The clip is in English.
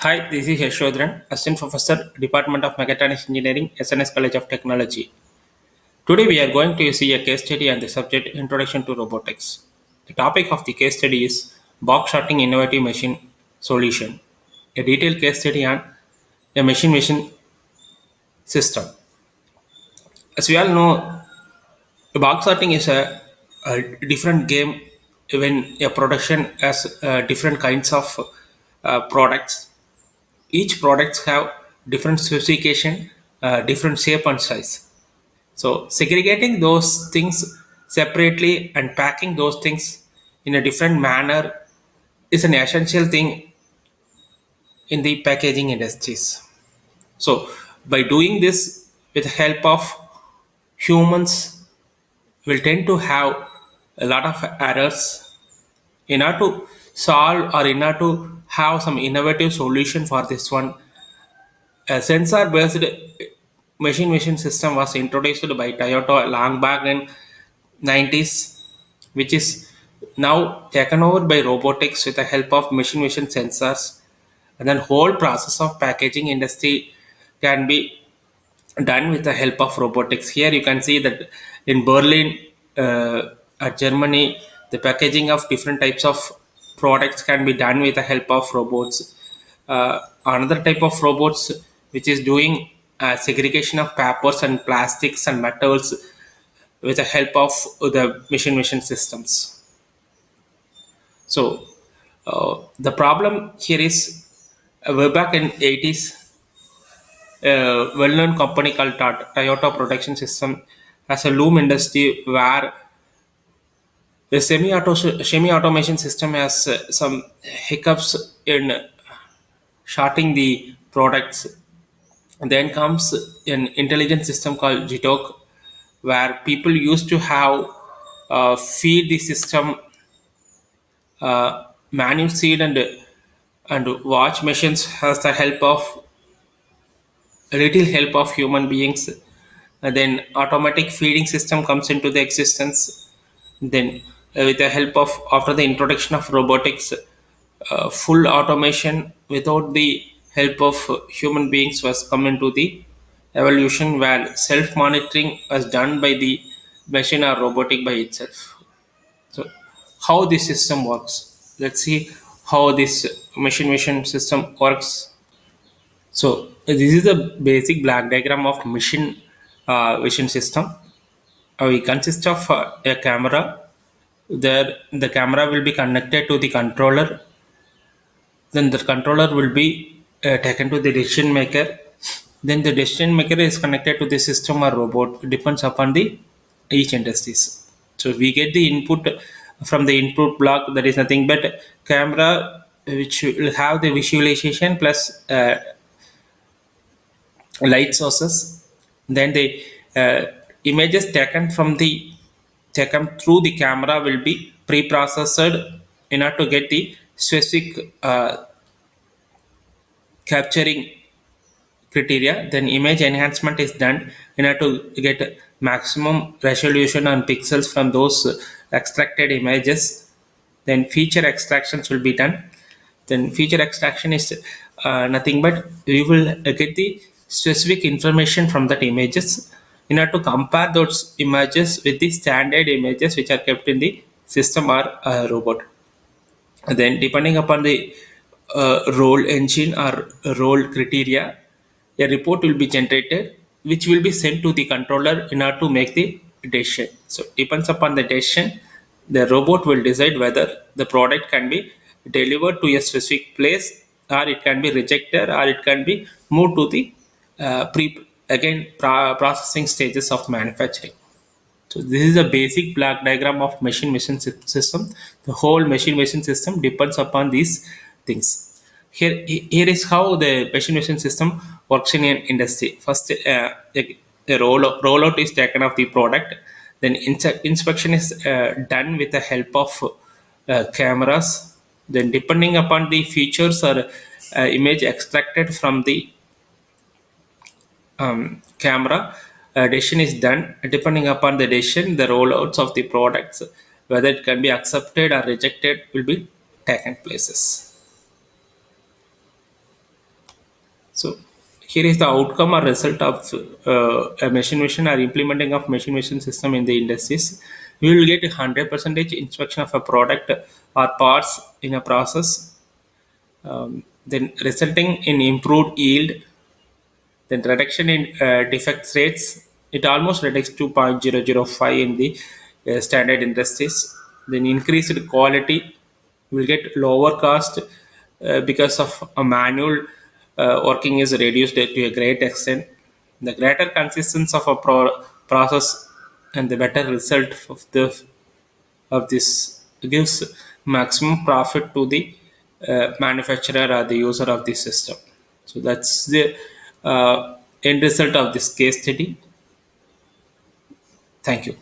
Hi, this is Yashodhan, Assistant Professor, Department of Mechatronics Engineering, SNS College of Technology. Today we are going to see a case study on the subject Introduction to Robotics. The topic of the case study is Box Sorting Innovative Machine Solution, a detailed case study on a machine system. As we all know, box sorting is a different game when a production has different kinds of products. Each products have different specification, different shape and size. So segregating those things separately and packing those things in a different manner is an essential thing in the packaging industries. So by doing this with the help of humans, will tend to have a lot of errors. In order to solve or in order to have some innovative solution for this one, a sensor based machine system was introduced by Toyota long back in 90s, which is now taken over by robotics with the help of machine sensors, and then whole process of packaging industry can be done with the help of robotics. Here you can see that in Berlin, at Germany, the packaging of different types of products can be done with the help of robots. Another type of robots which is doing segregation of papers and plastics and metals with the help of the machine systems. So the problem here is way back in 80s, a well-known company called Toyota Production System has a loom industry where the semi-automation system has some hiccups in sorting the products. And then comes an intelligent system called JITOC, where people used to have feed the system manual seed and watch machines has the help of little help of human beings. And then automatic feeding system comes into the existence. Then with the help of after the introduction of robotics, full automation without the help of human beings was come into the evolution, where self monitoring was done by the machine or robotic by itself. So how this system works, let's see how this machine system works. So this is the basic black diagram of machine vision system. It consists of a camera. There, the camera will be connected to the controller. Then the controller will be taken to the decision maker. Then the decision maker is connected to the system or robot. It depends upon the each industries. So we get the input from the input block. That is nothing but camera, which will have the visualization plus light sources. Then the images taken through the camera will be pre-processed in order to get the specific capturing criteria. Then image enhancement is done in order to get maximum resolution and pixels from those extracted images. Then feature extractions will be done. Then feature extraction is nothing but we will get the specific information from that images in order to compare those images with the standard images which are kept in the system or robot. Then depending upon the role engine or role criteria, a report will be generated which will be sent to the controller in order to make the decision. So depends upon the decision, the robot will decide whether the product can be delivered to a specific place, or it can be rejected, or it can be moved to the processing stages of manufacturing. So this is a basic block diagram of machine system. The whole machine system depends upon these things. Here is how the machine system works in an industry. First, the rollout is taken of the product. Then inspection is done with the help of cameras. Then depending upon the features or image extracted from the camera, decision is done. Depending upon the decision, the rollouts of the products, whether it can be accepted or rejected, will be taken places. So here is the outcome or result of a machine vision or implementing of machine vision system in the industries. We will get 100% inspection of a product or parts in a process, then resulting in improved yield, then reduction in defects rates. It almost reduced to 0.005 in the standard industries. Then increased quality, will get lower cost because of a manual working is reduced to a great extent. The greater consistency of a process and the better result of this gives maximum profit to the manufacturer or the user of the system. So that's the end result of this case study. Thank you.